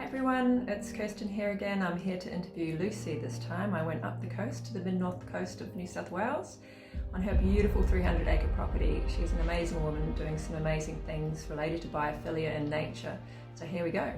everyone, it's Kirsten here again. I'm here to interview Lucy this time. I went up the coast to the mid-north coast of New South Wales on her beautiful 300-acre property. She's an amazing woman doing some amazing things related to biophilia and nature. So here we go.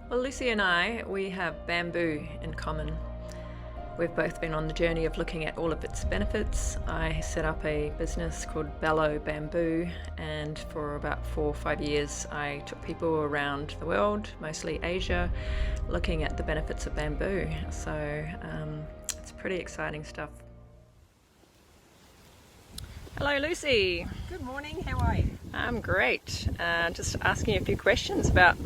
Well, Lucy and I, we have bamboo in common. We've both been on the journey of looking at all of its benefits. I set up a business called Bamboo, and for about 4 or 5 years I took people around the world, mostly Asia, looking at the benefits of bamboo. So it's pretty exciting stuff. Hello Lucy. Good morning, how are you? I'm great. Just asking you a few questions about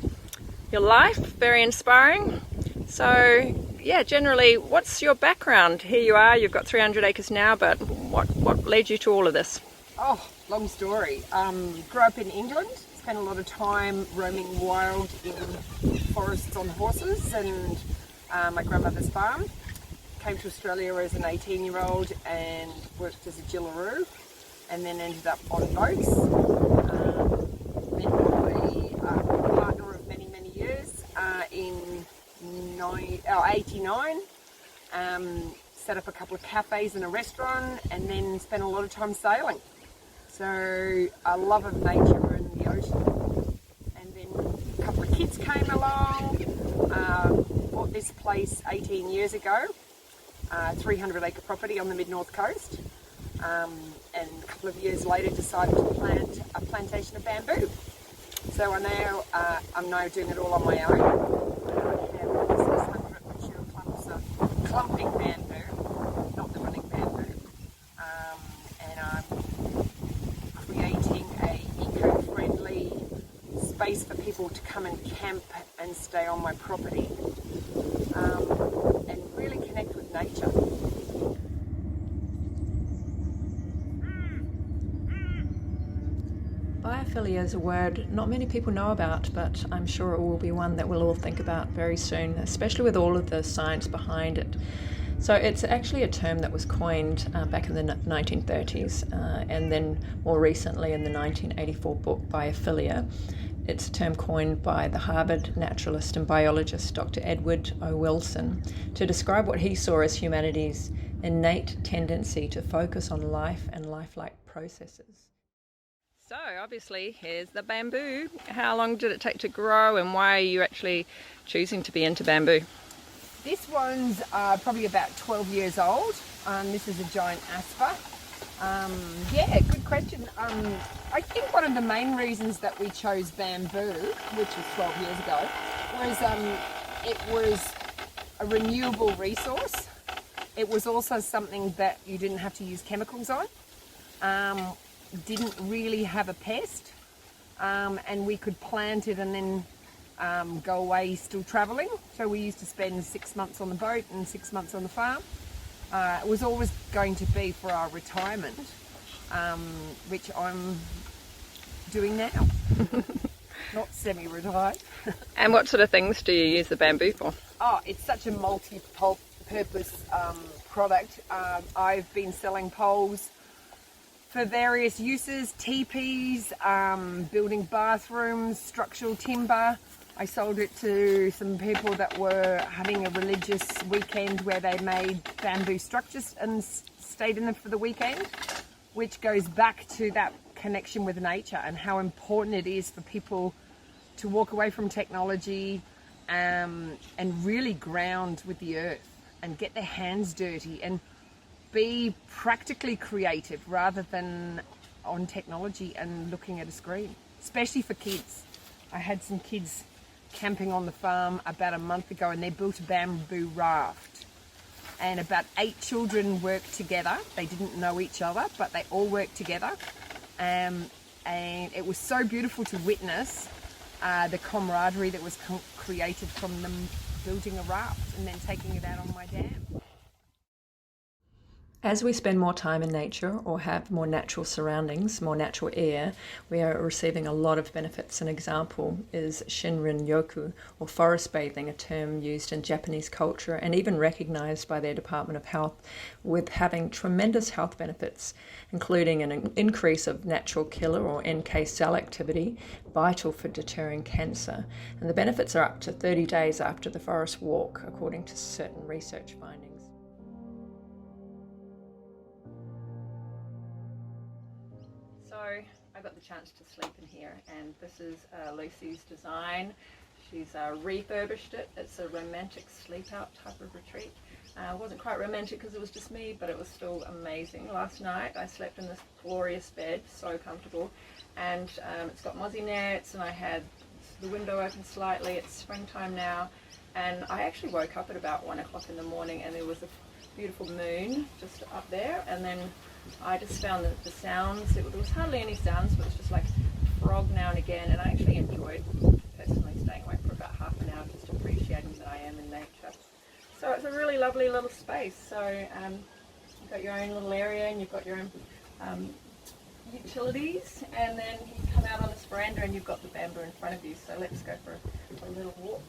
your life, very inspiring. So yeah, generally, what's your background? Here you are, you've got 300 acres now, but what led you to all of this? Oh, long story. Grew up in England, spent a lot of time roaming wild in forests on horses and my grandmother's farm. Came to Australia as an 18-year-old and worked as a gillaroo, and then ended up on boats. Met my partner of many, many years in 89, set up a couple of cafes and a restaurant, and then spent a lot of time sailing. So a love of nature and the ocean. And then a couple of kids came along, bought this place 18 years ago, 300-acre property on the mid-north coast, and a couple of years later decided to plant a plantation of bamboo. So I'm now doing it all on my own. Clumping bamboo, not the running bamboo, and I'm creating a eco-friendly space for people to come and camp and stay on my property, and really connect with nature. Biophilia is a word not many people know about, but I'm sure it will be one that we'll all think about very soon, especially with all of the science behind it. So it's actually a term that was coined back in the 1930s, and then more recently in the 1984 book Biophilia. It's a term coined by the Harvard naturalist and biologist Dr. Edward O. Wilson to describe what he saw as humanity's innate tendency to focus on life and lifelike processes. So obviously here's the bamboo. How long did it take to grow, and why are you actually choosing to be into bamboo? This one's probably about 12 years old. This is a giant asper. Yeah, good question. I think one of the main reasons that we chose bamboo, which was 12 years ago, was it was a renewable resource. It was also something that you didn't have to use chemicals on. Didn't really have a pest, and we could plant it and then go away still travelling. So we used to spend 6 months on the boat and 6 months on the farm. It was always going to be for our retirement, which I'm doing now. Not semi-retired. And what sort of things do you use the bamboo for? Oh, it's such a multi-purpose product. I've been selling poles for various uses, teepees, building bathrooms, structural timber. I sold it to some people that were having a religious weekend where they made bamboo structures and stayed in them for the weekend, which goes back to that connection with nature and how important it is for people to walk away from technology and really ground with the earth and get their hands dirty and be practically creative rather than on technology and looking at a screen, especially for kids. I had some kids camping on the farm about a month ago, and they built a bamboo raft, and about 8 children worked together. They didn't know each other, but they all worked together, and it was so beautiful to witness the camaraderie that was created from them building a raft and then taking it out on my dam. As we spend more time in nature or have more natural surroundings, more natural air, we are receiving a lot of benefits. An example is Shinrin-yoku, or forest bathing, a term used in Japanese culture and even recognized by their Department of Health, with having tremendous health benefits, including an increase of natural killer or NK cell activity, vital for deterring cancer. And the benefits are up to 30 days after the forest walk, according to certain research findings. So I got the chance to sleep in here, and this is Lucy's design. She's refurbished it. It's a romantic sleep-out type of retreat. It wasn't quite romantic because it was just me, but it was still amazing. Last night I slept in this glorious bed, so comfortable, and it's got mozzie nets, and I had the window open slightly. It's springtime now, and I actually woke up at about 1 o'clock in the morning, and there was a beautiful moon just up there, and then I just found that the sounds, there was hardly any sounds, but it was just like a frog now and again, and I actually enjoyed personally staying awake for about half an hour, just appreciating that I am in nature. So it's a really lovely little space. So you've got your own little area, and you've got your own utilities, and then you come out on this veranda and you've got the bamboo in front of you. So let's go for a little walk.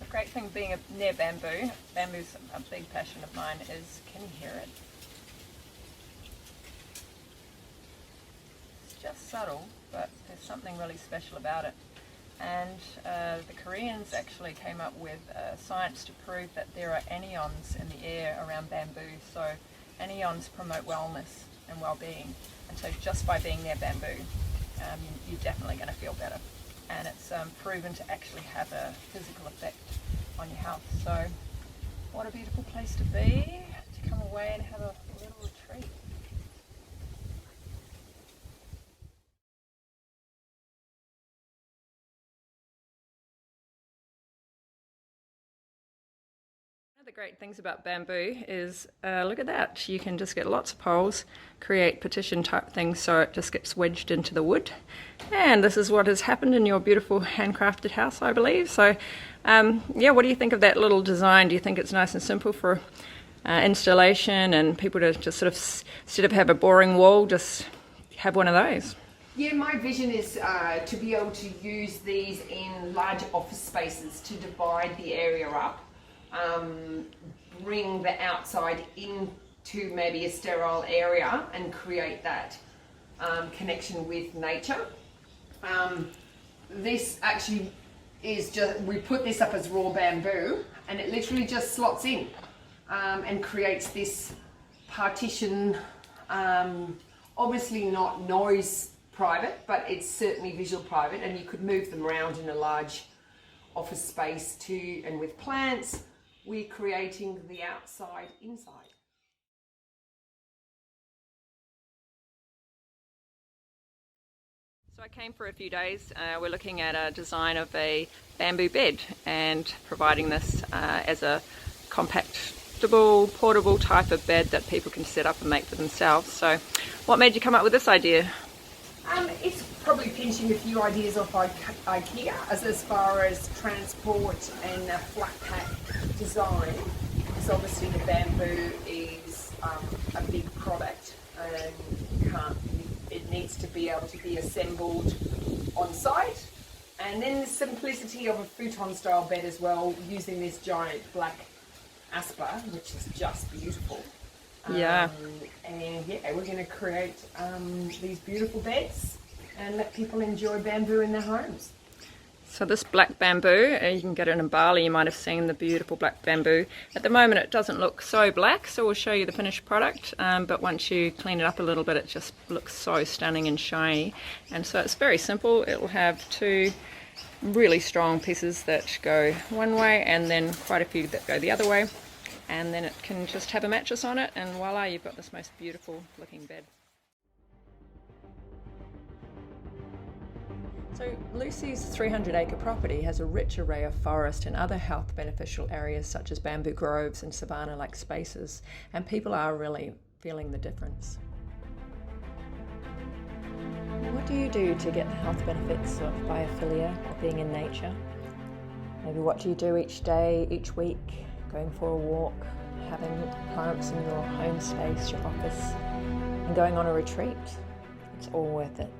Great thing being near bamboo, bamboo's a big passion of mine, is, can you hear it? It's just subtle, but there's something really special about it. And the Koreans actually came up with science to prove that there are anions in the air around bamboo. So anions promote wellness and well-being. And so just by being near bamboo, you're definitely going to feel better. And it's proven to actually have a physical effect on your health. So what a beautiful place to be, to come away and have a little retreat. One of the great things about bamboo is, look at that, you can just get lots of poles, create partition type things, so it just gets wedged into the wood. And this is what has happened in your beautiful handcrafted house, I believe. So yeah, what do you think of that little design? Do you think it's nice and simple for installation, and people to just sort of, instead of have a boring wall, just have one of those? Yeah, my vision is to be able to use these in large office spaces to divide the area up. Bring the outside into maybe a sterile area and create that connection with nature. This actually is just, we put this up as raw bamboo, and it literally just slots in and creates this partition, obviously not noise private, but it's certainly visual private, and you could move them around in a large office space too. And with plants, we're creating the outside inside. So I came for a few days. We're looking at a design of a bamboo bed and providing this as a compactable, portable type of bed that people can set up and make for themselves. So what made you come up with this idea? It's probably pinching a few ideas off IKEA as far as transport and a flat pack design, because obviously the bamboo is a big product, and it needs to be able to be assembled on site. And then the simplicity of a futon style bed as well, using this giant black asper, which is just beautiful. Yeah. And yeah, we're going to create these beautiful beds and let people enjoy bamboo in their homes. So this black bamboo, you can get it in Bali. You might have seen the beautiful black bamboo. At the moment it doesn't look so black, so we'll show you the finished product, but once you clean it up a little bit, it just looks so stunning and shiny. And so it's very simple. It will have two really strong pieces that go one way, and then quite a few that go the other way. And then it can just have a mattress on it, and voila, you've got this most beautiful looking bed. So Lucy's 300-acre property has a rich array of forest and other health beneficial areas such as bamboo groves and savanna-like spaces, and people are really feeling the difference. What do you do to get the health benefits of biophilia or being in nature? Maybe what do you do each day, each week? Going for a walk, having plants in your home space, your office, and going on a retreat. It's all worth it.